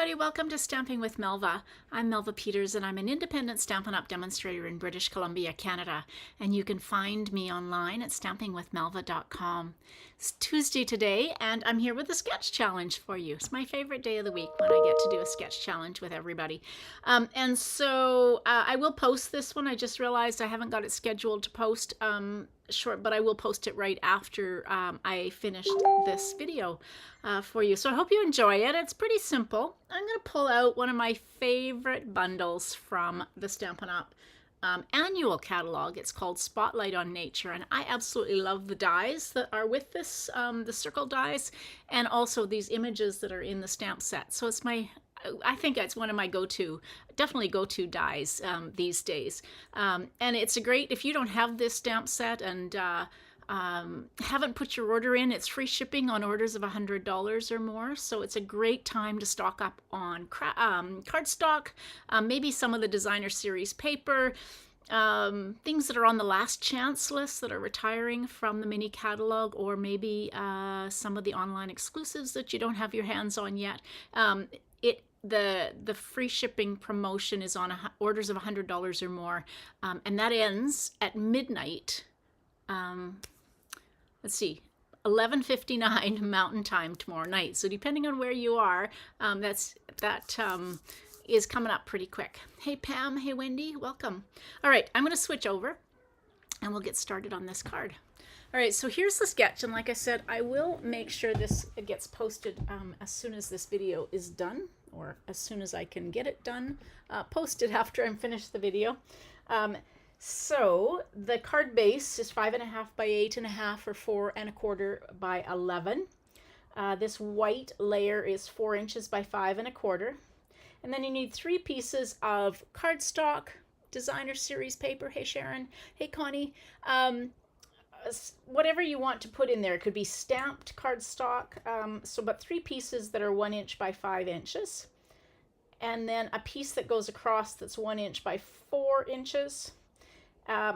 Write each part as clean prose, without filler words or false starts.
everybody, welcome to Stamping with Melva. I'm Melva Peters and I'm an independent Stampin' Up! Demonstrator in British Columbia, Canada. And you can find me online at stampingwithmelva.com. It's Tuesday today and I'm here with a sketch challenge for you. It's my favorite day of the week when I get to do a sketch challenge with everybody. I will post this one. I just realized I haven't got it scheduled to post but I will post it right after I finished this video for you. So I hope you enjoy it. It's pretty simple. I'm going to pull out one of my favorite bundles from the Stampin' Up! Annual catalog. It's called Spotlight on Nature, and I absolutely love the dies that are with this, the circle dies, and also these images that are in the stamp set. So it's I think it's one of my definitely go-to dies these days. And it's a great, if you don't have this stamp set and haven't put your order in, it's free shipping on orders of $100 or more. So it's a great time to stock up on cardstock, maybe some of the designer series paper, things that are on the last chance list that are retiring from the mini catalog, or maybe some of the online exclusives that you don't have your hands on yet. The free shipping promotion is on orders of $100 or more, and that ends at midnight. Let's see, 11:59 Mountain Time tomorrow night. So depending on where you are, that is coming up pretty quick. Hey Pam, hey Wendy, welcome. All right, I'm going to switch over, and we'll get started on this card. All right, so here's the sketch, and like I said, I will make sure this gets posted as soon as this video is done, or as soon as I can get it done, posted after I'm finished the video. So the card base is 5.5 by 8.5 or 4.25 by 11. This white layer is 4 inches by 5.25. And then you need 3 pieces of cardstock, designer series paper. Hey Sharon, hey Connie. Whatever you want to put in there. It could be stamped cardstock, but 3 pieces that are 1 inch by 5 inches, and then a piece that goes across that's 1 inch by 4 inches.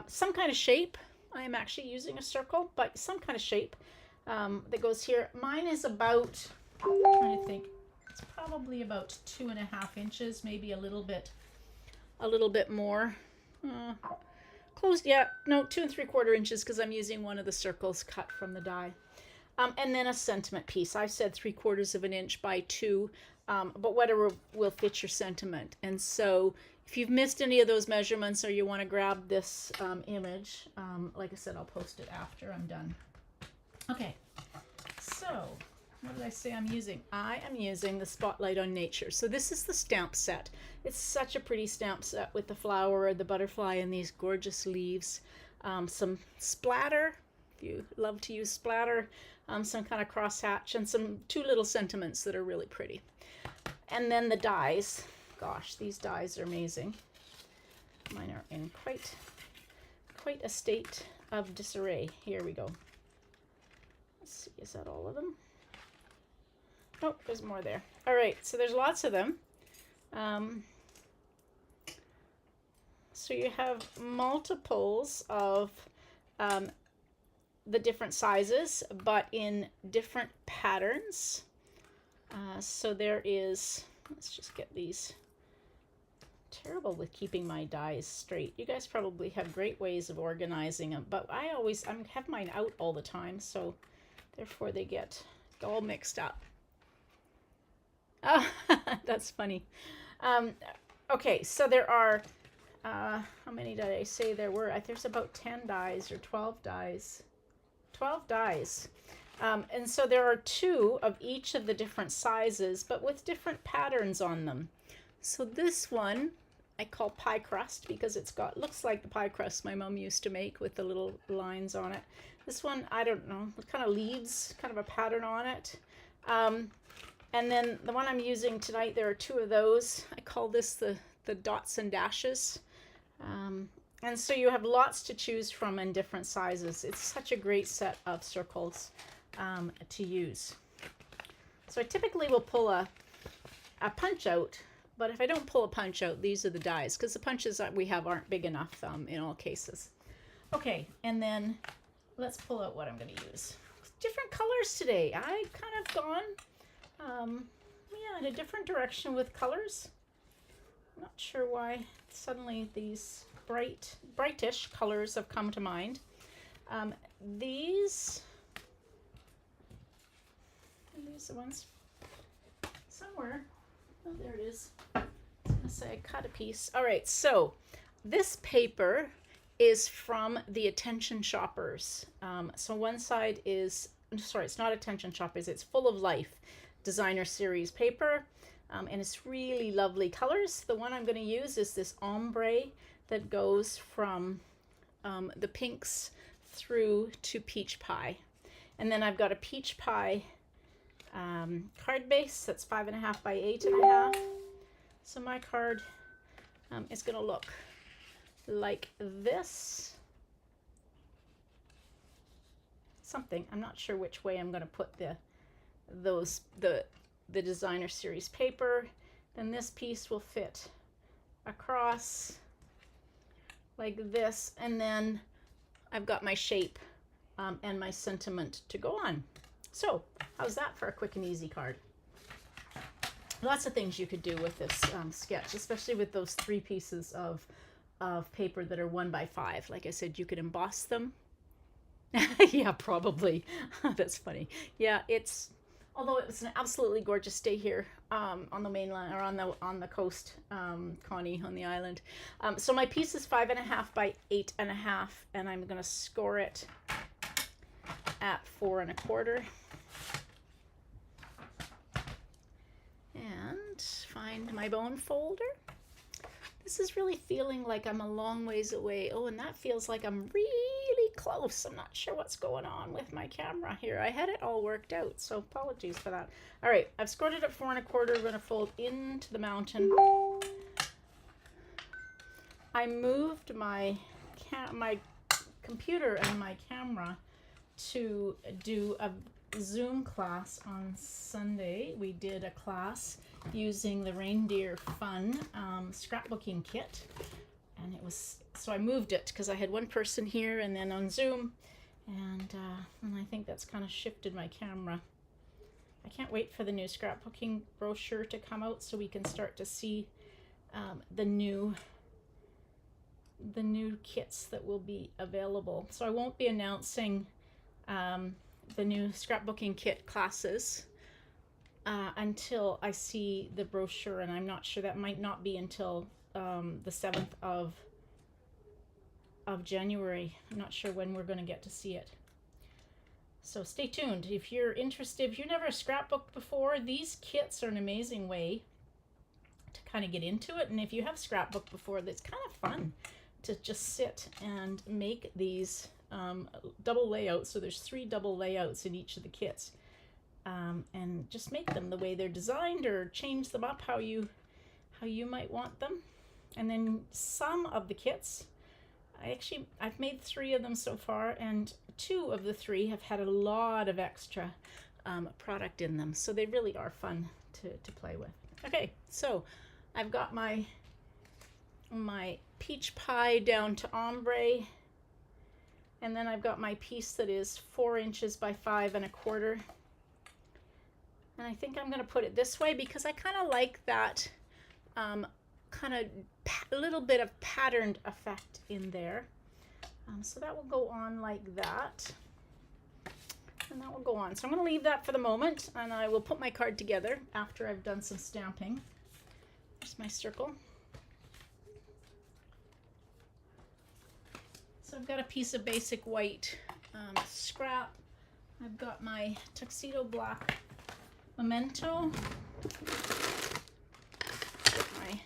Some kind of shape. I am actually using a circle, but some kind of shape that goes here. Mine is about, I'm trying to think, it's probably about 2.5 inches, maybe a little bit more. Close, yeah, no, 2 3/4 inches, because I'm using one of the circles cut from the die. And then a sentiment piece. I said 3/4 of an inch by 2, but whatever will fit your sentiment. And so if you've missed any of those measurements, or you want to grab this image, like I said, I'll post it after I'm done. Okay, so what did I say I'm using? I am using the Spotlight on Nature. So this is the stamp set. It's such a pretty stamp set with the flower, the butterfly, and these gorgeous leaves. Some splatter, if you love to use splatter, some kind of crosshatch, and 2 little sentiments that are really pretty. And then the dies. Gosh, these dies are amazing. Mine are in quite a state of disarray. Here we go. Let's see, is that all of them? Oh, there's more there. All right, so there's lots of them. So you have multiples of the different sizes, but in different patterns. So there is, let's just get these. Terrible with keeping my dies straight. You guys probably have great ways of organizing them, but I have mine out all the time, so therefore they get all mixed up. Oh, that's funny. Okay, so there are, how many did I say there were? There's about 10 dies or 12 dies. 12 dies. And so there are 2 of each of the different sizes, but with different patterns on them. So this one I call pie crust, because looks like the pie crust my mom used to make with the little lines on it. This one, I don't know, what kind of leaves, kind of a pattern on it. And then the one I'm using tonight, there are 2 of those. I call this the dots and dashes. And so you have lots to choose from in different sizes. It's such a great set of circles to use. So I typically will pull a punch out, but if I don't pull a punch out, these are the dies, because the punches that we have aren't big enough in all cases. Okay, and then let's pull out what I'm going to use. Different colors today. I kind of gone yeah, in a different direction with colors. I'm not sure why suddenly these brightish colors have come to mind. These are the ones somewhere. Oh, there it is. I was gonna say I cut a piece. All right, so this paper is from the Attention Shoppers. So one side is, sorry, it's not Attention Shoppers, it's Full of Life designer series paper. And it's really lovely colors. The one I'm going to use is this ombre that goes from the pinks through to peach pie. And then I've got a peach pie card base that's 5.5 by 8.5. So my card is going to look like this. Something. I'm not sure which way I'm going to put the designer series paper. Then this piece will fit across like this, and then I've got my shape and my sentiment to go on. So how's that for a quick and easy card? Lots of things you could do with this sketch, especially with those 3 pieces of paper that are 1 by 5. Like I said, you could emboss them. Yeah, probably. That's funny. Yeah, although it was an absolutely gorgeous day here on the mainland, or on the coast, Connie, on the island. So my piece is 5.5 by 8.5, and I'm going to score it at 4.25. And find my bone folder. This is really feeling like I'm a long ways away. Oh, and that feels like I'm really close. I'm not sure what's going on with my camera here. I had it all worked out, so apologies for that. All right, I've scored it at 4.25. We're going to fold into the mountain. I moved my computer and my camera to do a Zoom class on Sunday. We did a class using the Reindeer Fun scrapbooking kit, and it was, so I moved it because I had one person here and then on Zoom, and I think that's kind of shifted my camera. I can't wait for the new scrapbooking brochure to come out so we can start to see the new kits that will be available. So I won't be announcing the new scrapbooking kit classes until I see the brochure, and I'm not sure, that might not be until the 7th of January. I'm not sure when we're going to get to see it. So stay tuned. If you're interested, if you've never scrapbooked before, these kits are an amazing way to kind of get into it. And if you have scrapbooked before, that's kind of fun to just sit and make these double layouts. So there's 3 double layouts in each of the kits, and just make them the way they're designed, or change them up how you might want them. And then some of the kits, I've made 3 of them so far, and 2 of the 3 have had a lot of extra product in them, so they really are fun to play with. Okay, so I've got my peach pie down to ombre, and then I've got my piece that is 4 inches by 5.25. And I think I'm going to put it this way because I kind of like that kind of a little bit of patterned effect in there. So that will go on like that. And that will go on. So I'm going to leave that for the moment, and I will put my card together after I've done some stamping. There's my circle. So I've got a piece of basic white scrap. I've got my tuxedo black memento. Get my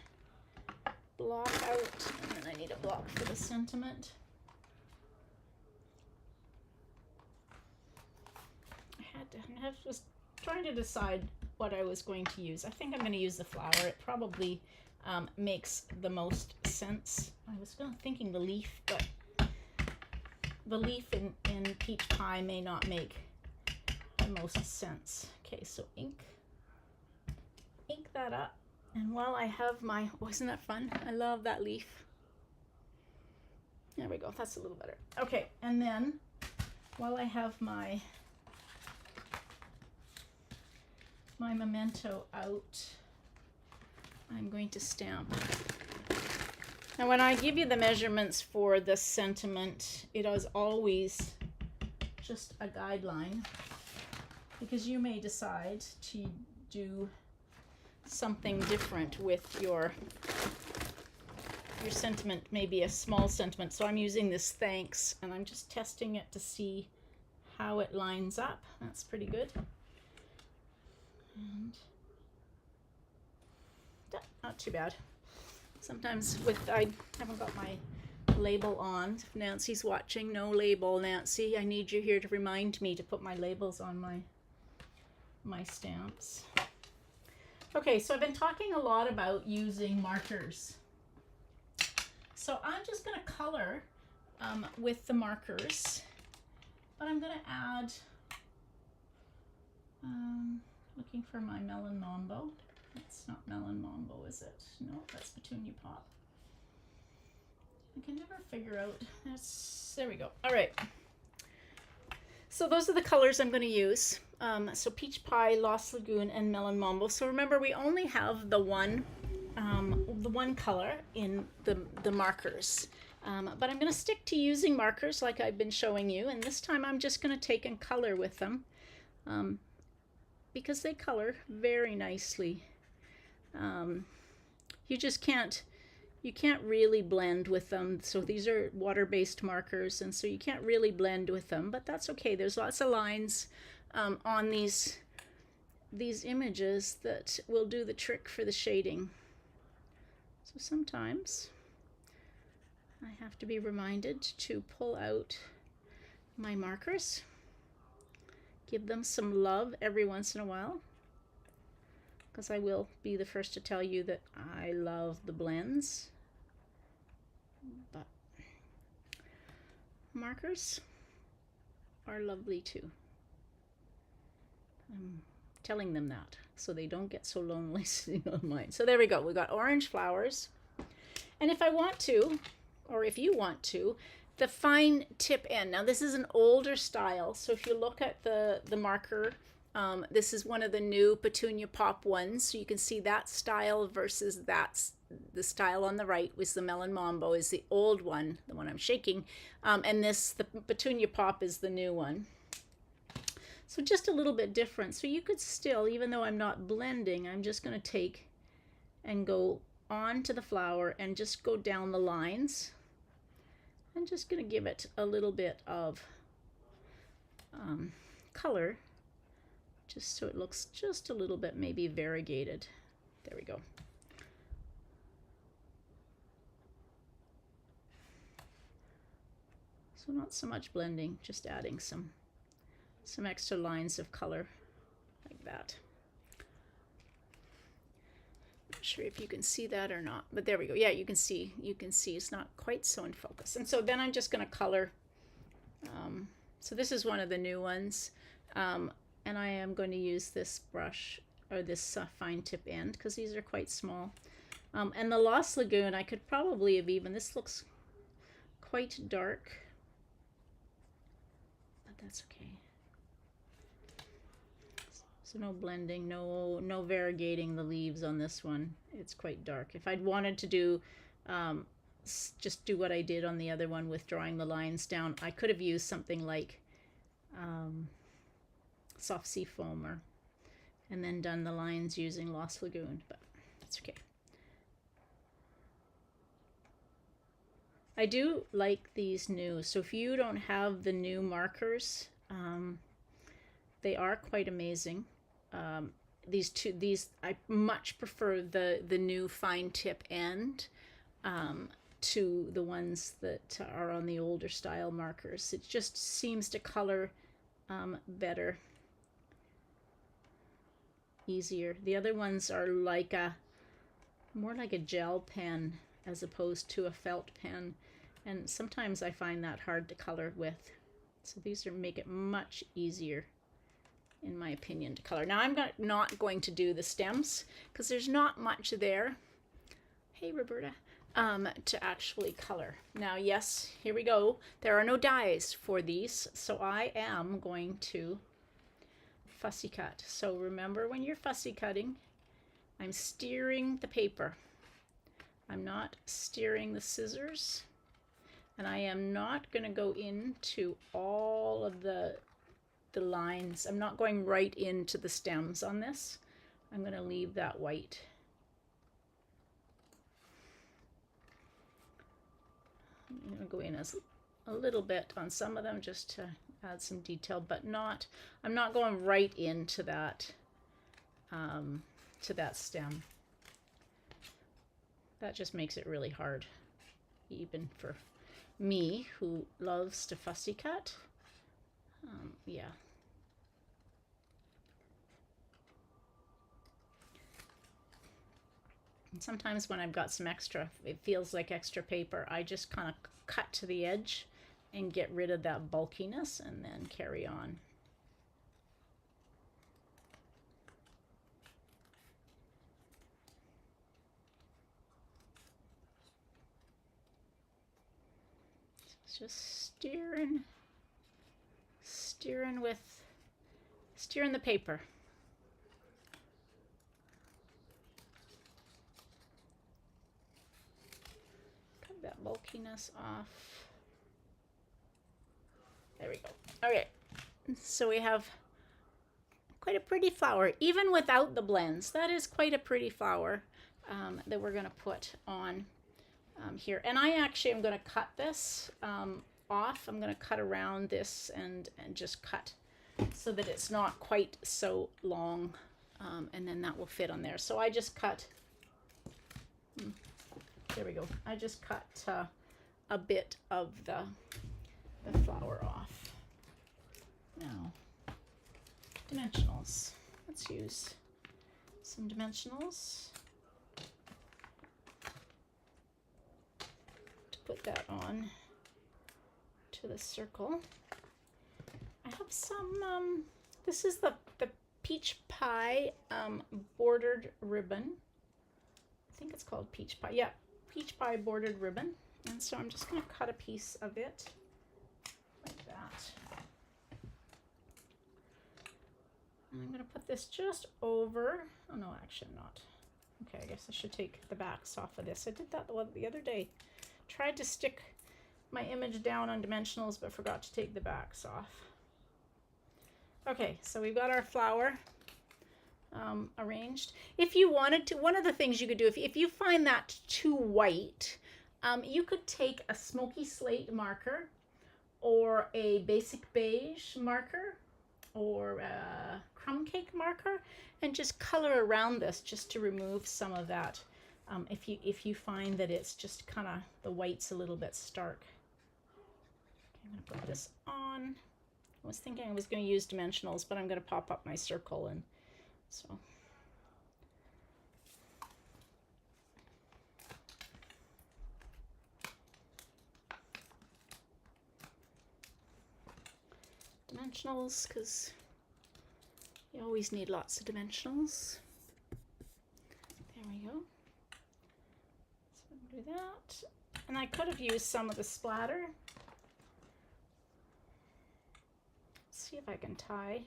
block out, and then I need a block for the sentiment. I was trying to decide what I was going to use. I think I'm going to use the flower. It probably makes the most sense. I was thinking the leaf, but the leaf in peach pie may not make the most sense. Okay, so ink that up. And while I have my, wasn't that fun? I love that leaf. There we go, that's a little better. Okay, and then while I have my my memento out, I'm going to stamp. Now when I give you the measurements for the sentiment, it is always just a guideline, because you may decide to do something different with your sentiment, maybe a small sentiment. So I'm using this thanks, and I'm just testing it to see how it lines up. That's pretty good. And not too bad. Sometimes I haven't got my label on. If Nancy's watching, no label, Nancy. I need you here to remind me to put my labels on my stamps. Okay, so I've been talking a lot about using markers. So I'm just going to color with the markers, but I'm going to add, looking for my Melon Mambo. That's not Melon Mambo, is it? No, that's Petunia Pop. I can never figure out. There we go. All right. So those are the colors I'm going to use. So Peach Pie, Lost Lagoon, and Melon Mambo. So remember, we only have the one color in the markers. But I'm going to stick to using markers like I've been showing you. And this time I'm just going to take and color with them because they color very nicely. You can't really blend with them. So these are water-based markers, and so you can't really blend with them, but that's okay. There's lots of lines on these images that will do the trick for the shading. So sometimes I have to be reminded to pull out my markers, give them some love every once in a while, because I will be the first to tell you that I love the blends. But markers are lovely too. I'm telling them that so they don't get so lonely sitting on mine. So there we go. We got orange flowers. And if I want to, or if you want to, the fine tip end. Now this is an older style. So if you look at the marker, this is one of the new Petunia Pop ones. So you can see that style versus the style on the right was the Melon Mambo is the old one, the one I'm shaking. And the Petunia Pop is the new one. So just a little bit different. So you could still, even though I'm not blending, I'm just going to take and go on to the flower and just go down the lines. I'm just going to give it a little bit of color, just so it looks just a little bit maybe variegated. There we go. So not so much blending, just adding some extra lines of color like that. Not sure if you can see that or not, but there we go. Yeah, you can see it's not quite so in focus. And so then I'm just going to color. So this is one of the new ones, and I am going to use this brush or this fine tip end because these are quite small. And the Lost Lagoon, I could probably have even, this looks quite dark, but that's okay. So no blending, no variegating the leaves on this one. It's quite dark. If I'd wanted to do just do what I did on the other one with drawing the lines down, I could have used something like Soft Sea Foamer and then done the lines using Lost Lagoon, but that's okay. I do like these new, so if you don't have the new markers, they are quite amazing. These I much prefer the new fine tip end to the ones that are on the older style markers. It just seems to color better, easier. The other ones are like more like a gel pen as opposed to a felt pen, and sometimes I find that hard to color with. So these make it much easier, in my opinion, to color. Now I'm not going to do the stems because there's not much there. Hey, Roberta. To actually color. Now, yes, here we go. There are no dies for these, so I am going to fussy cut. So remember, when you're fussy cutting, I'm steering the paper. I'm not steering the scissors, and I am not going to go into all of the lines. I'm not going right into the stems on this. I'm going to leave that white. I'm going to go in as a little bit on some of them just to add some detail, but not, I'm not going right into that stem. That just makes it really hard, even for me who loves to fussy cut. Yeah. And sometimes when I've got some extra, it feels like extra paper, I just kind of cut to the edge and get rid of that bulkiness and then carry on. It's just steering the paper. Cut that bulkiness off. There we go. Okay, so we have quite a pretty flower, even without the blends. That is quite a pretty flower that we're going to put on here. And I actually am going to cut this off. I'm going to cut around this and just cut so that it's not quite so long, and then that will fit on there. So I just cut, there we go. I just cut a bit of the flower off. Now, dimensionals. Let's use some dimensionals to put that on to the circle. I have some, this is the peach pie bordered ribbon. I think it's called peach pie. Yeah, peach pie bordered ribbon. And so I'm just going to cut a piece of it like that. And I'm going to put this just over. Oh no, actually I'm not. Okay, I guess I should take the backs off of this. I did that the other day. Tried to stick my image down on dimensionals, but forgot to take the backs off. Okay, so we've got our flower arranged. If you wanted to, one of the things you could do, if you find that too white, you could take a smoky slate marker or a basic beige marker or a crumb cake marker and just color around this just to remove some of that. If you find that it's just kind of, the white's a little bit stark. Okay, I'm gonna put this on. I was thinking I was going to use dimensionals, but I'm going to pop up my circle, and so. Dimensionals, because you always need lots of dimensionals. There we go. So do that. And I could have used some of the splatter. See if I can tie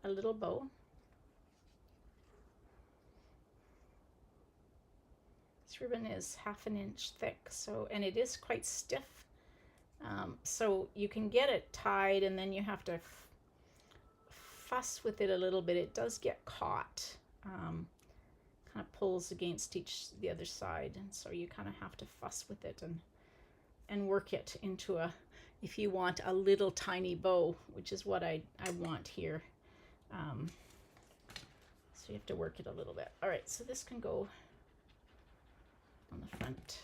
a little bow. This ribbon is 1/2 inch thick, so, and it is quite stiff. So you can get it tied and then you have to fuss with it a little bit. It does get caught, kind of pulls against the other side, and so you kind of have to fuss with it and work it into a, if you want a little tiny bow, which is what I want here. So you have to work it a little bit. All right, so this can go on the front.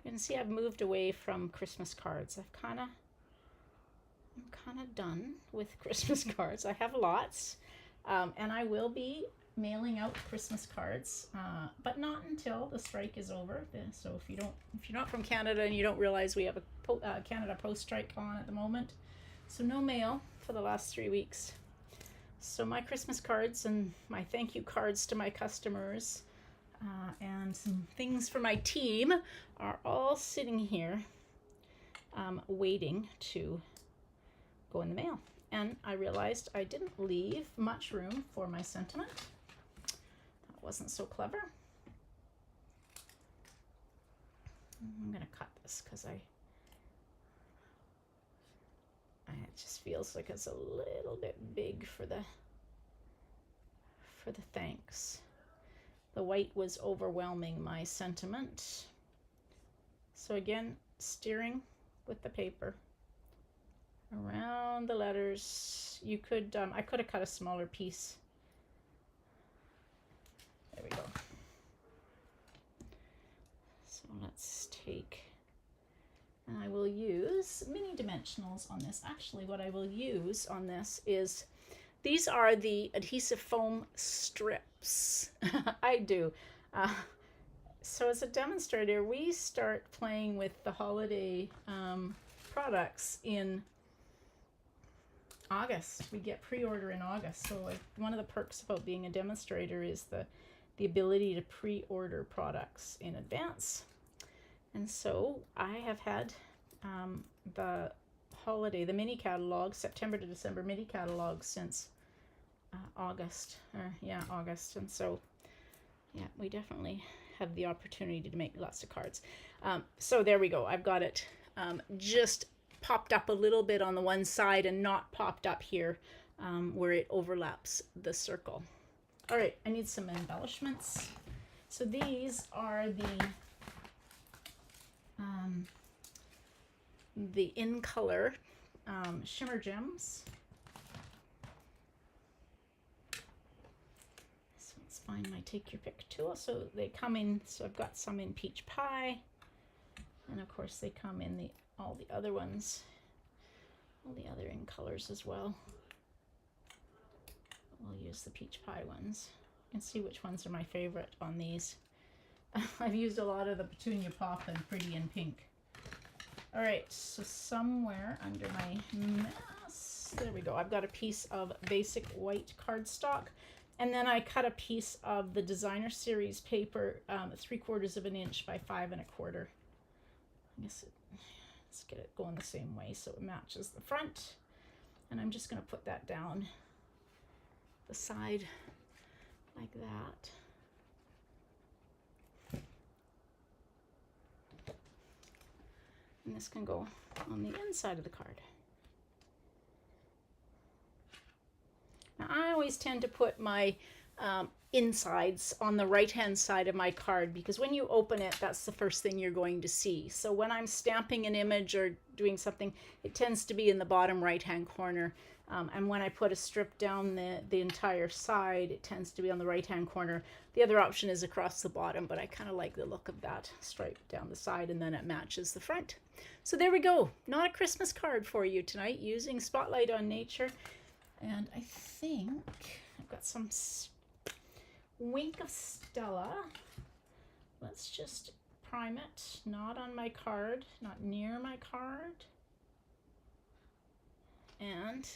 You can see I've moved away from Christmas cards. I'm kind of done with Christmas cards. I have lots, and I will be mailing out Christmas cards, but not until the strike is over. So if you're not from Canada and you don't realize we have a Canada Post strike on at the moment, so no mail for the last 3 weeks. So my Christmas cards and my thank you cards to my customers and some things for my team are all sitting here waiting to go in the mail. and I realized I didn't leave much room for my sentiment. That wasn't so clever. I'm going to cut this because it just feels like it's a little bit big for the thanks. The white was overwhelming my sentiment. So again, steering with the paper around the letters. You could, I could have cut a smaller piece. There we go. So let's take, and I will use mini dimensionals on this. Actually, what I will use on this is, these are the adhesive foam strips. I do. So as a demonstrator, we start playing with the holiday products in August. We get pre-order in August. So one of the perks about being a demonstrator is the ability to pre-order products in advance. And so I have had the holiday, the mini catalog, September to December mini catalog since August. August. And so, yeah, we definitely have the opportunity to make lots of cards. So there we go. I've got it just popped up a little bit on the one side and not popped up here where it overlaps the circle. All right, I need some embellishments. So these are the In Color shimmer gems. So let's find my take your pick tool. So they come in, so I've got some in peach pie, and of course they come in all the other ones, all the other In Colors as well. We'll use the peach pie ones. You can see which ones are my favorite on these. I've used a lot of the Petunia Pop and Pretty in Pink. All right, so somewhere under my mess, there we go. I've got a piece of basic white cardstock, and then I cut a piece of the Designer Series paper, 3/4 of an inch by 5 1/4. I guess let's get it going the same way so it matches the front. And I'm just going to put that down the side like that. And this can go on the inside of the card. Now I always tend to put my insides on the right hand side of my card, because when you open it, that's the first thing you're going to see. So when I'm stamping an image or doing something, it tends to be in the bottom right hand corner. And when I put a strip down the entire side, it tends to be on the right hand corner. The other option is across the bottom, but I kind of like the look of that stripe down the side, and then it matches the front. So there we go. Not a Christmas card for you tonight, using Spotlight on Nature. And I think I've got some Wink of Stella. Let's just prime it. Not on my card, not near my card. And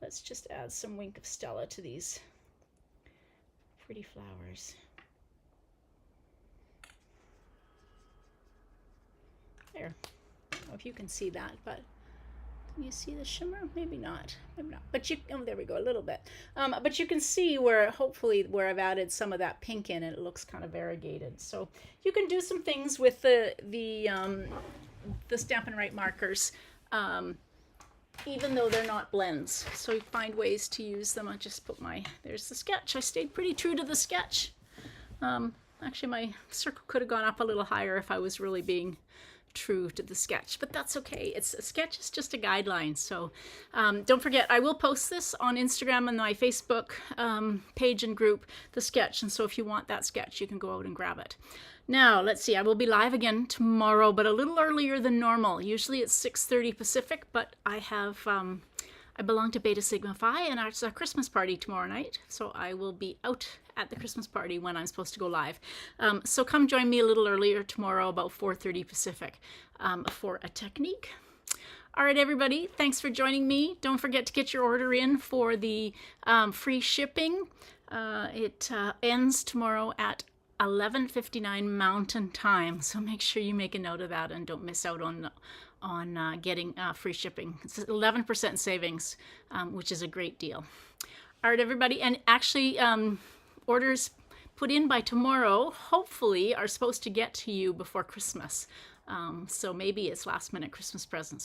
let's just add some Wink of Stella to these pretty flowers. There. I don't know if you can see that, but can you see the shimmer? Maybe not. Maybe not. But oh, there we go, a little bit. But you can see where, hopefully, where I've added some of that pink in, and it looks kind of variegated. So you can do some things with the Stampin' Write markers, even though they're not blends. So you find ways to use them. I just put there's the sketch. I stayed pretty true to the sketch. Actually, my circle could have gone up a little higher if I was really being true to the sketch, but that's okay. A sketch is just a guideline. So don't forget, I will post this on Instagram and my Facebook page and group, the sketch. And so if you want that sketch, you can go out and grab it. Now, let's see, I will be live again tomorrow, but a little earlier than normal. Usually it's 6:30 Pacific, but I belong to Beta Sigma Phi, and it's a Christmas party tomorrow night. So I will be out at the Christmas party when I'm supposed to go live. So come join me a little earlier tomorrow, about 4:30 Pacific, for a technique. All right, everybody, thanks for joining me. Don't forget to get your order in for the free shipping. It ends tomorrow at 11:59 Mountain Time, so make sure you make a note of that and don't miss out on getting free shipping. It's 11% savings, which is a great deal. All right, everybody. And actually, orders put in by tomorrow, hopefully, are supposed to get to you before Christmas. So maybe it's last minute Christmas presents